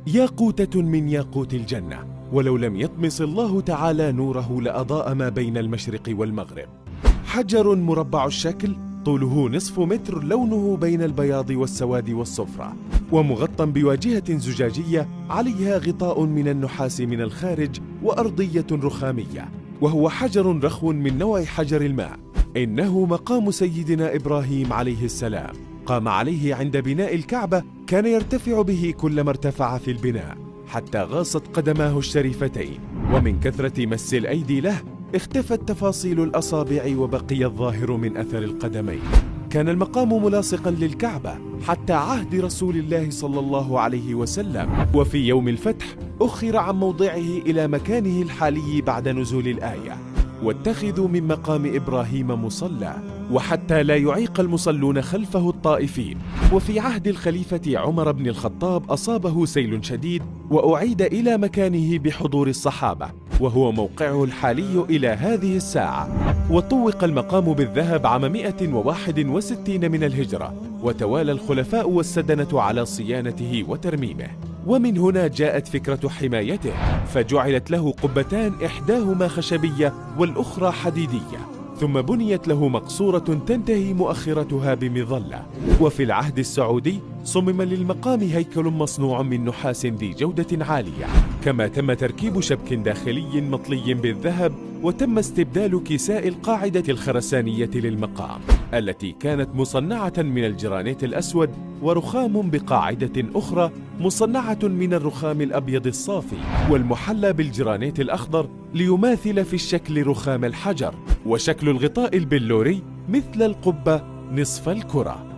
ياقوتة من ياقوت الجنة، ولو لم يطمس الله تعالى نوره لأضاء ما بين المشرق والمغرب. حجر مربع الشكل، طوله نصف متر، لونه بين البياض والسواد والصفرة، ومغطى بواجهة زجاجية عليها غطاء من النحاس من الخارج وأرضية رخامية، وهو حجر رخو من نوع حجر الماء. إنه مقام سيدنا إبراهيم عليه السلام، قام عليه عند بناء الكعبة، كان يرتفع به كلما ارتفع في البناء حتى غاصت قدماه الشريفتين، ومن كثرة مس الأيدي له اختفت تفاصيل الأصابع وبقي الظاهر من أثر القدمين. كان المقام ملاصقا للكعبة حتى عهد رسول الله صلى الله عليه وسلم، وفي يوم الفتح أخر عن موضعه إلى مكانه الحالي بعد نزول الآية: واتخذوا من مقام إبراهيم مصلى، وحتى لا يعيق المصلون خلفه الطائفين. وفي عهد الخليفة عمر بن الخطاب أصابه سيل شديد وأعيد إلى مكانه بحضور الصحابة، وهو موقعه الحالي إلى هذه الساعة. وطوق المقام بالذهب عام 161 من الهجرة، وتوالى الخلفاء والسدنة على صيانته وترميمه. ومن هنا جاءت فكرة حمايته، فجعلت له قبتان، إحداهما خشبية والأخرى حديدية، ثم بنيت له مقصورة تنتهي مؤخرتها بمظلة. وفي العهد السعودي صمم للمقام هيكل مصنوع من نحاس ذي جودة عالية، كما تم تركيب شبك داخلي مطلي بالذهب، وتم استبدال كساء القاعدة الخرسانية للمقام التي كانت مصنعة من الجرانيت الأسود، ورخام بقاعدة أخرى مصنعة من الرخام الأبيض الصافي والمحلى بالجرانيت الأخضر ليماثل في الشكل رخام الحجر، وشكل الغطاء البلوري مثل القبة نصف الكرة.